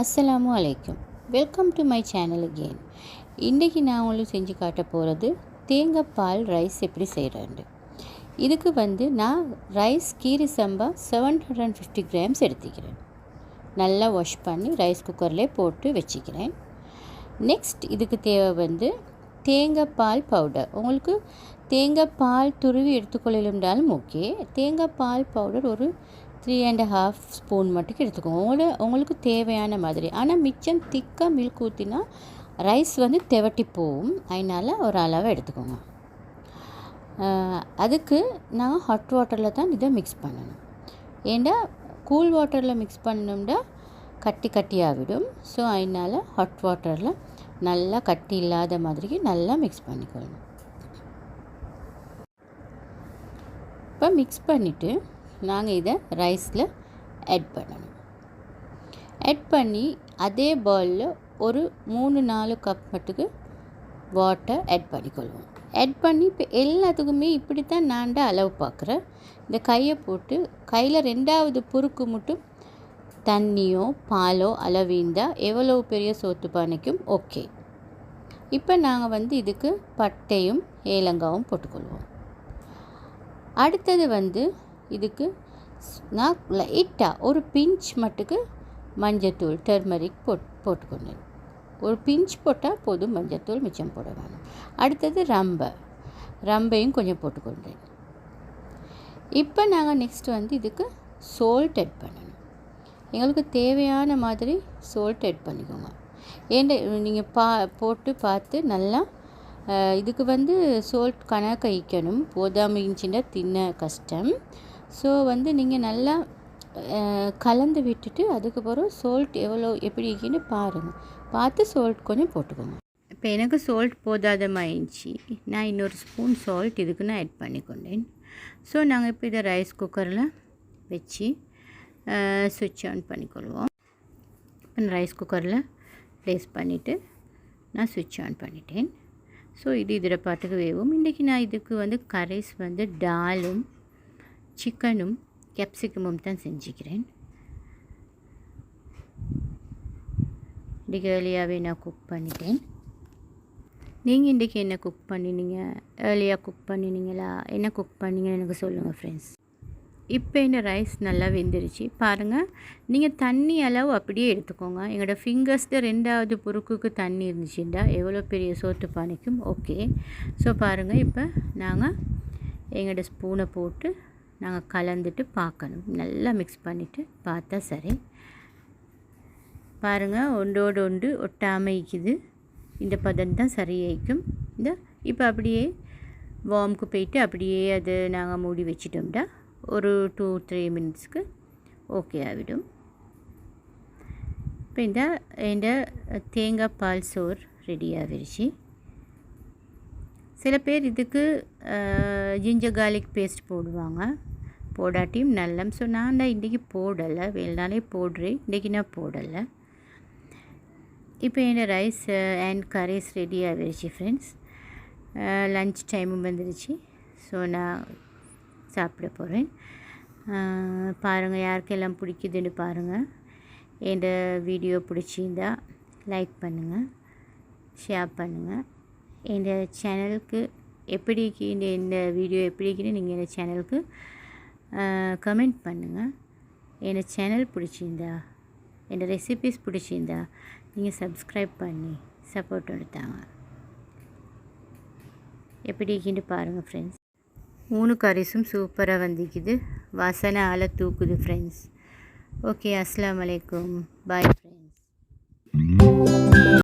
அஸ்ஸலாமு அலைக்கும். Welcome to my channel again. இன்றைக்கி நான் உங்களுக்கு செஞ்சு காட்ட போகிறது தேங்காய் பால் ரைஸ் எப்படி செய்கிறேன்னு. இதுக்கு நான் ரைஸ் கீரி சம்பா 750 கிராம்ஸ் எடுத்துக்கிறேன். நல்லா வாஷ் பண்ணி ரைஸ் குக்கர்லேயே போட்டு வச்சுக்கிறேன். நெக்ஸ்ட் இதுக்கு தேவை தேங்காய் பால் பவுடர். உங்களுக்கு தேங்காய் பால் துருவி எடுத்துக்கொள்ளும் ஓகே. தேங்காய் பால் பவுடர் ஒரு 3.5 ஸ்பூன் மட்டும் எடுத்துக்கோங்க. உங்களுக்கு தேவையான மாதிரி. ஆனால் மிச்சம் திக்காக மில்க் ஊற்றினா ரைஸ் தெவட்டி போகும். அதனால் ஒரு அளவை எடுத்துக்கோங்க. அதுக்கு நான் ஹாட் வாட்டரில் தான் இதை மிக்ஸ் பண்ணணும். ஏன்னா கூல் வாட்டரில் மிக்ஸ் பண்ணோம்னா கட்டியாகிடும். ஸோ அதனால் ஹாட் வாட்டரில் நல்லா கட்டி இல்லாத மாதிரி நல்லா மிக்ஸ் பண்ணிக்கொள்ளணும். இப்போ மிக்ஸ் பண்ணிவிட்டு நாங்கள் இதை ரைஸில் ஆட் பண்ணணும். ஆட் பண்ணி அதே பவுலில் ஒரு 3-4 கப் மட்டுக்கு வாட்டர் ஆட் பண்ணிக்கொள்வோம். ஆட் பண்ணி இப்போ எல்லாத்துக்குமே இப்படி தான் நான் அளவு பார்க்குறேன். இந்த கையை போட்டு கையில் 2வது புருக்கு மட்டும் தண்ணியோ பாலோ அளவிந்தால் எவ்வளோ பெரிய சோத்து பானைக்கும் ஓகே. இப்போ நாங்கள் இதுக்கு பட்டையும் ஏலங்காவும் போட்டுக்கொள்வோம். அடுத்தது இதுக்கு நான் லைட்டாக ஒரு பிஞ்ச் மட்டுக்கு மஞ்சத்தூள் டர்மரிக் போட்டுக்கொண்டேன். ஒரு பிஞ்ச் போட்டால் போதும், மஞ்சத்தூள் மிச்சம் போட வேணும். அடுத்தது ரம்பையும் கொஞ்சம் போட்டுக்கொண்டேன். இப்போ நாங்கள் நெக்ஸ்ட் இதுக்கு சோல்ட் ஆட் பண்ணணும். எங்களுக்கு தேவையான மாதிரி சோல்ட் ஆட் பண்ணிக்கோங்க. ஏன்னா நீங்கள் போட்டு பார்த்து நல்லா இதுக்கு சோல்ட் கணக்கு வைக்கணும். போதாமல் இருந்துச்சுன்னா தின்ன கஷ்டம். ஸோ நீங்கள் நல்லா கலந்து விட்டுட்டு அதுக்கப்புறம் சோல்ட் எப்படி இருக்குன்னு பாருங்கள். பார்த்து சோல்ட் கொஞ்சம் போட்டுக்கோங்க. இப்போ எனக்கு சோல்ட் போதாதமாயிடுச்சு. நான் இன்னொரு ஸ்பூன் சால்ட் இதுக்கு நான் ஆட் பண்ணிக்கொண்டேன். ஸோ நாங்கள் இப்போ இதை ரைஸ் குக்கரில் வச்சு சுவிட்ச் ஆன் பண்ணிக்கொள்வோம். இப்போ ரைஸ் குக்கரில் ப்ளேஸ் பண்ணிவிட்டு நான் சுவிட்ச் ஆன் பண்ணிட்டேன். ஸோ இதில் பாட்டுக்கு வேவும். இன்றைக்கி நான் இதுக்கு கரைஸ் டாலும் சிக்கனும் கேப்சிகமும் தான் செஞ்சுக்கிறேன். இன்றைக்கி ஏர்லியாகவே நான் குக் பண்ணிட்டேன். நீங்கள் இன்றைக்கி என்ன குக் பண்ணினீங்க? ஏர்லியாக குக் பண்ணினீங்களா? என்ன குக் பண்ணிங்கன்னு எனக்கு சொல்லுங்கள் ஃப்ரெண்ட்ஸ். இப்போ இந்த ரைஸ் நல்லா வெந்துருச்சு பாருங்கள். நீங்கள் தண்ணி அளவு அப்படியே எடுத்துக்கோங்க. எங்களோட ஃபிங்கர்ஸில் 2வது புருக்குக்கு தண்ணி இருந்துச்சுன்னா எவ்வளோ பெரிய சோத்து பானைக்கும் ஓகே. ஸோ பாருங்கள், இப்போ நாங்கள் எங்களோட ஸ்பூனை போட்டு நாங்கள் கலந்துட்டு பார்க்கணும். நல்லா மிக்ஸ் பண்ணிவிட்டு பார்த்தா சரி. பாருங்கள், ஒன்றோடு ஒன்று ஒட்டாமல் இருக்குது. இந்த பதம் தான் சரியாயிக்கும். இப்போ அப்படியே வார்முக்கு போயிட்டு அப்படியே அது நாங்கள் மூடி வச்சிட்டோம்டா ஒரு 2-3 மினிட்ஸ்க்கு ஓகே ஆகிடும். இப்போ இந்த தேங்காய் பால் சோறு ரெடி ஆகிடுச்சு. சில பேர் இதுக்கு ஜிஞ்சர் கார்லிக் பேஸ்ட் போடுவாங்க, போடாட்டியும் நல்லம். ஸோ நான் இன்றைக்கி போடலை, வேலைனாலே போடுறேன். இன்றைக்கி நான் போடலை. இப்போ இந்த ரைஸ் அண்ட் கரீஸ் ரெடி ஆகிடுச்சு ஃப்ரெண்ட்ஸ். லன்ச் டைமும் வந்துடுச்சு. ஸோ நான் சாப்பிட போகிறேன். பாருங்கள், யாருக்கெல்லாம் பிடிக்குதுன்னு பாருங்கள். இந்த வீடியோ பிடிச்சிருந்தா லைக் பண்ணுங்கள், ஷேர் பண்ணுங்கள். இந்த சேனலுக்கு எப்படி இந்த வீடியோ எப்படி இருக்குன்னு நீங்கள் இந்த சேனலுக்கு கமெண்ட் பண்ணுங்கள். இந்த சேனல் பிடிச்சிருந்தா, இந்த ரெசிபீஸ் பிடிச்சிருந்தா நீங்கள் சப்ஸ்கிரைப் பண்ணி சப்போர்ட் கொடுத்தாங்க. எப்படி இருக்குன்னு பாருங்கள் ஃப்ரெண்ட்ஸ். 3 கரீஸும் சூப்பராக வந்துக்குது. வாசனை ஆளை தூக்குது ஃப்ரெண்ட்ஸ். ஓகே, அஸ்ஸலாமு அலைக்கும், பாய்.